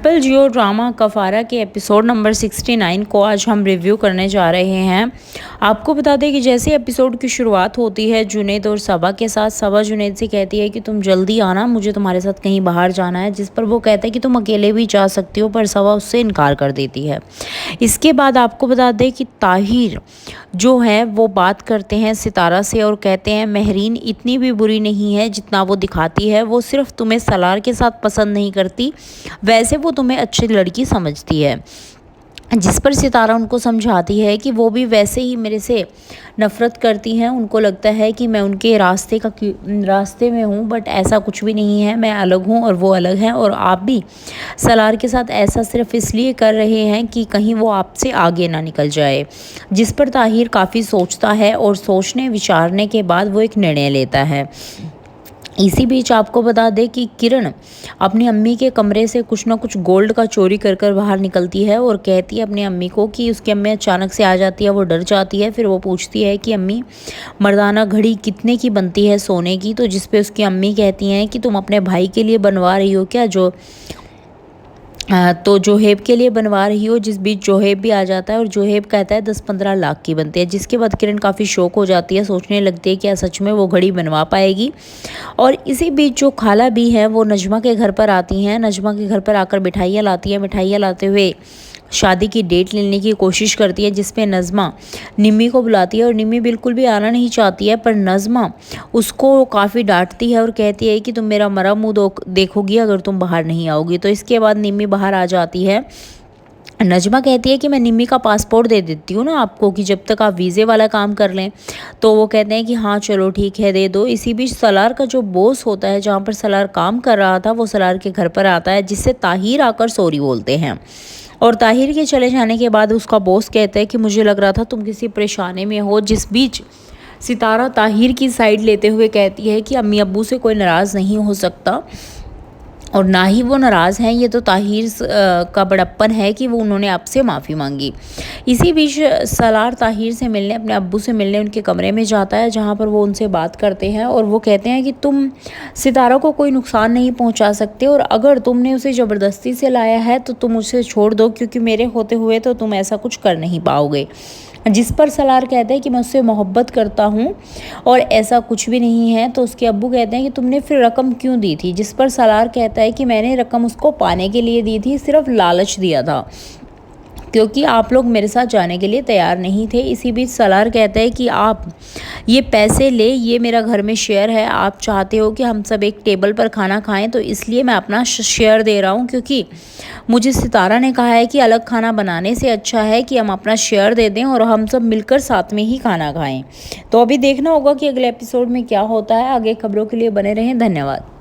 Apple जियो drama कफारा के episode number 69 को आज हम रिव्यू करने जा रहे हैं। आपको बता दें कि जैसे एपिसोड की शुरुआत होती है जुनैद और सबा के साथ। सबा जुनैद से कहती है कि तुम जल्दी आना, मुझे तुम्हारे साथ कहीं बाहर जाना है, जिस पर वो कहता है कि तुम अकेले भी जा सकती हो, पर सबा उससे इनकार कर देती है। इसके बाद आपको बता दें कि ताहिर जो है वो बात करते हैं सितारा से और कहते हैं महरीन इतनी भी बुरी नहीं है जितना वो दिखाती है, वो सिर्फ तुम्हें सलार के साथ पसंद नहीं करती, वैसे वो तुम्हें अच्छी लड़की समझती है। जिस पर सितारा उनको समझाती है कि वो भी वैसे ही मेरे से नफ़रत करती हैं, उनको लगता है कि मैं उनके रास्ते में हूँ, बट ऐसा कुछ भी नहीं है, मैं अलग हूँ और वो अलग हैं, और आप भी सलार के साथ ऐसा सिर्फ इसलिए कर रहे हैं कि कहीं वो आपसे आगे ना निकल जाए। जिस पर ताहिर काफ़ी सोचता है और सोचने विचारने के बाद वो एक निर्णय लेता है। इसी बीच आपको बता दें कि किरण अपनी अम्मी के कमरे से कुछ ना कुछ गोल्ड का चोरी कर कर बाहर निकलती है और कहती है अपनी अम्मी को कि उसकी अम्मी अचानक से आ जाती है, वो डर जाती है। फिर वो पूछती है कि अम्मी मर्दाना घड़ी कितने की बनती है सोने की, तो जिस पे उसकी अम्मी कहती हैं कि तुम अपने भाई के लिए बनवा रही हो क्या, तो जोहेब के लिए बनवा रही हो। जिस बीच जोहेब भी आ जाता है और जोहेब कहता है 10-15 लाख की बनती है। जिसके बाद किरण काफ़ी शौक हो जाती है, सोचने लगती है कि क्या सच में वो घड़ी बनवा पाएगी। और इसी बीच जो खाला भी है वो नजमा के घर पर आती हैं। नजमा के घर पर आकर मिठाइयाँ लाती हैं, मिठाइयाँ लाते हुए शादी की डेट लेने की कोशिश करती है, जिसपे नज़मा निम्मी को बुलाती है और निम्मी बिल्कुल भी आना नहीं चाहती है, पर नज़मा उसको काफ़ी डांटती है और कहती है कि तुम मेरा मरा मुंह देखोगी अगर तुम बाहर नहीं आओगी। तो इसके बाद निम्मी बाहर आ जाती है। नजमा कहती है कि मैं निम्मी का पासपोर्ट दे देती हूँ ना आपको, कि जब तक आप वीज़े वाला काम कर लें। तो वो कहते हैं कि हाँ चलो ठीक है दे दो। इसी बीच सलार का जो बॉस होता है जहाँ पर सलार काम कर रहा था, वो सलार के घर पर आता है, जिससे ताहिर आकर सॉरी बोलते हैं। और ताहिर के चले जाने के बाद उसका बॉस कहता है कि मुझे लग रहा था तुम किसी परेशानी में हो। जिस बीच सितारा ताहिर की साइड लेते हुए कहती है कि अम्मी अब्बू से कोई नाराज़ नहीं हो सकता और ना ही वो नाराज़ हैं, ये तो ताहिर का बड़प्पन है कि वो उन्होंने आपसे माफ़ी मांगी। इसी बीच सलार ताहिर से मिलने, अपने अब्बू से मिलने उनके कमरे में जाता है, जहाँ पर वो उनसे बात करते हैं और वो कहते हैं कि तुम सितारा को कोई नुकसान नहीं पहुँचा सकते, और अगर तुमने उसे ज़बरदस्ती से लाया है तो तुम उसे छोड़ दो, क्योंकि मेरे होते हुए तो तुम ऐसा कुछ कर नहीं पाओगे। जिस पर सलार कहते हैं कि मैं उससे मोहब्बत करता हूँ और ऐसा कुछ भी नहीं है। तो उसके अब्बू कहते हैं कि तुमने फिर रकम क्यों दी थी। जिस पर सलार कहता है कि मैंने रकम उसको पाने के लिए दी थी, सिर्फ लालच दिया था, क्योंकि आप लोग मेरे साथ जाने के लिए तैयार नहीं थे। इसी बीच सलार कहता है कि आप ये पैसे ले, ये मेरा घर में शेयर है, आप चाहते हो कि हम सब एक टेबल पर खाना खाएं, तो इसलिए मैं अपना शेयर दे रहा हूं, क्योंकि मुझे सितारा ने कहा है कि अलग खाना बनाने से अच्छा है कि हम अपना शेयर दे दें और हम सब मिलकर साथ में ही खाना खाएं। तो अभी देखना होगा कि अगले एपिसोड में क्या होता है। आगे खबरों के लिए बने रहें। धन्यवाद।